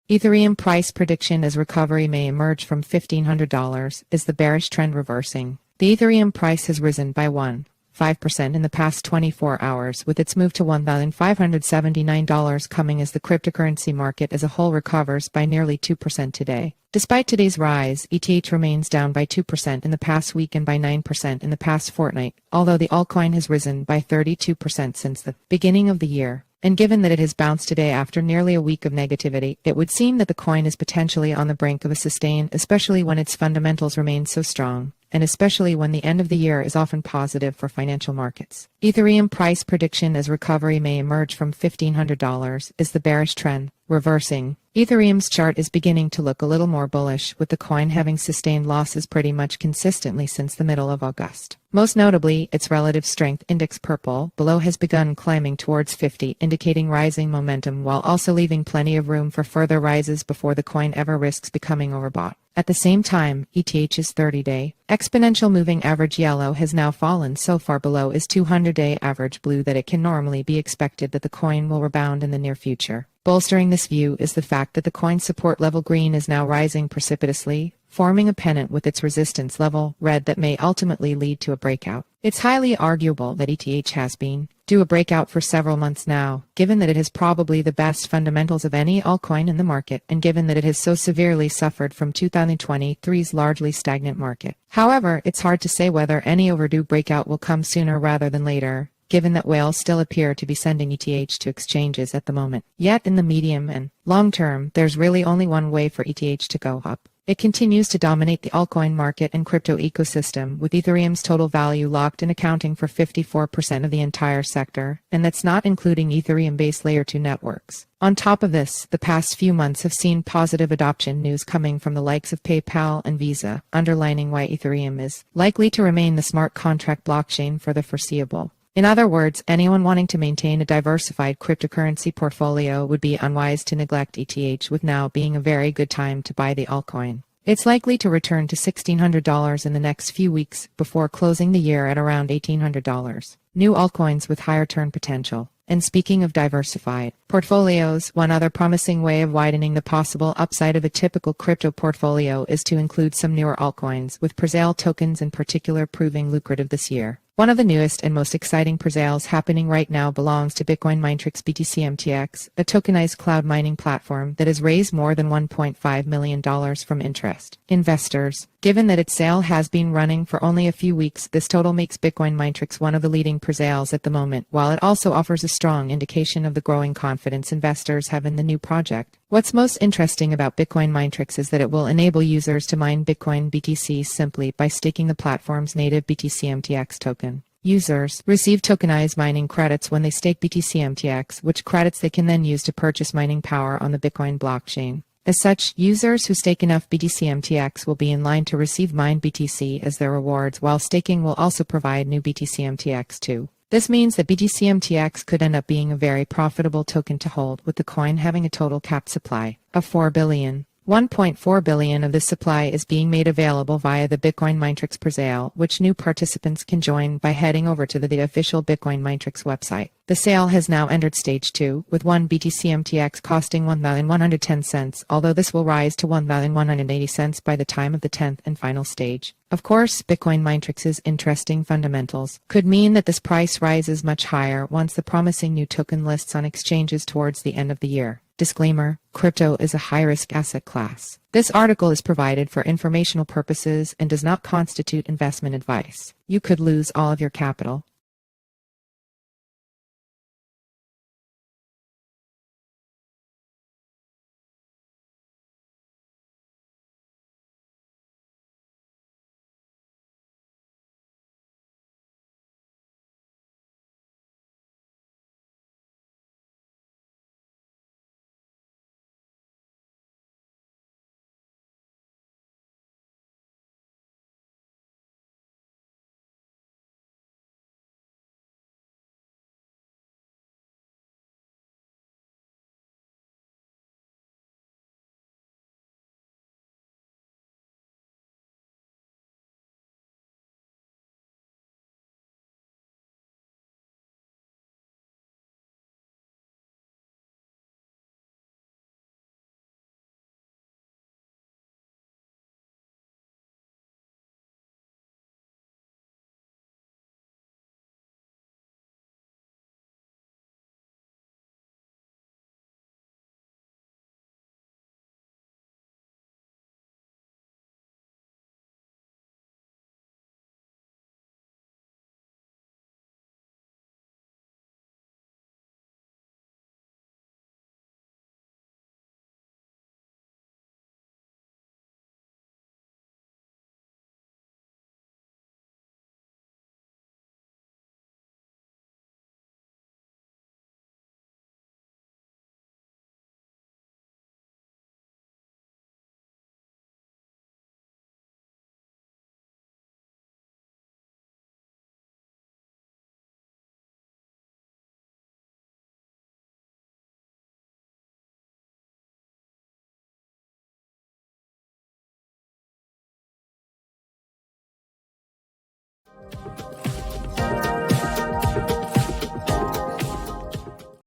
Ethereum price prediction as recovery may emerge from $1,500. Is the bearish trend reversing? The Ethereum price has risen by 1.5% in the past 24 hours, with its move to $1,579 coming as the cryptocurrency market as a whole recovers by nearly 2% today. Despite today's rise, ETH remains down by 2% in the past week and by 9% in the past fortnight, although the altcoin has risen by 32% since the beginning of the year. And given that it has bounced today after nearly a week of negativity, it would seem that the coin is potentially on the brink of a sustain, especially when its fundamentals remain so strong, and especially when the end of the year is often positive for financial markets. Ethereum price prediction as recovery may emerge from $1,500. Is the bearish trend reversing? Ethereum's chart is beginning to look a little more bullish, with the coin having sustained losses pretty much consistently since the middle of August. Most notably, its relative strength index purple below has begun climbing towards 50, indicating rising momentum while also leaving plenty of room for further rises before the coin ever risks becoming overbought. At the same time, ETH's 30-day exponential moving average yellow has now fallen so far below its 200-day average blue that it can normally be expected that the coin will rebound in the near future. Bolstering this view is the fact that the coin's support level green is now rising precipitously, forming a pennant with its resistance level red that may ultimately lead to a breakout. It's highly arguable that ETH has been due a breakout for several months now, given that it has probably the best fundamentals of any altcoin in the market, and given that it has so severely suffered from 2023's largely stagnant market. However, it's hard to say whether any overdue breakout will come sooner rather than later, given that whales still appear to be sending ETH to exchanges at the moment. Yet in the medium and long term, there's really only one way for ETH to go up. It continues to dominate the altcoin market and crypto ecosystem, with Ethereum's total value locked in accounting for 54% of the entire sector, and that's not including Ethereum-based Layer 2 networks. On top of this, the past few months have seen positive adoption news coming from the likes of PayPal and Visa, underlining why Ethereum is likely to remain the smart contract blockchain for the foreseeable. In other words, anyone wanting to maintain a diversified cryptocurrency portfolio would be unwise to neglect ETH, with now being a very good time to buy the altcoin. It's likely to return to $1,600 in the next few weeks before closing the year at around $1,800. New altcoins with higher turn potential. And speaking of diversified portfolios, one other promising way of widening the possible upside of a typical crypto portfolio is to include some newer altcoins, with Presale tokens in particular proving lucrative this year. One of the newest and most exciting presales happening right now belongs to Bitcoin Matrix BTC-MTX, a tokenized cloud mining platform that has raised more than $1.5 million from interest investors. Given that its sale has been running for only a few weeks, this total makes Bitcoin Matrix one of the leading presales at the moment, while it also offers a strong indication of the growing confidence investors have in the new project. What's most interesting about Bitcoin Matrix is that it will enable users to mine Bitcoin BTC simply by staking the platform's native BTC-MTX token. Users receive tokenized mining credits when they stake BTC-MTX, which credits they can then use to purchase mining power on the Bitcoin blockchain. As such, users who stake enough BTC-MTX will be in line to receive mined BTC as their rewards, while staking will also provide new BTC-MTX too. This means that BTC-MTX could end up being a very profitable token to hold, with the coin having a total capped supply of 4 billion. 1.4 billion of this supply is being made available via the Bitcoin Matrix presale, which new participants can join by heading over to the official Bitcoin Matrix website. The sale has now entered stage 2, with 1 BTC-MTX costing 1,110 cents, although this will rise to 1,180 cents by the time of the 10th and final stage. Of course, Bitcoin Matrix's interesting fundamentals could mean that this price rises much higher once the promising new token lists on exchanges towards the end of the year. Disclaimer: crypto is a high-risk asset class. This article is provided for informational purposes and does not constitute investment advice. You could lose all of your capital.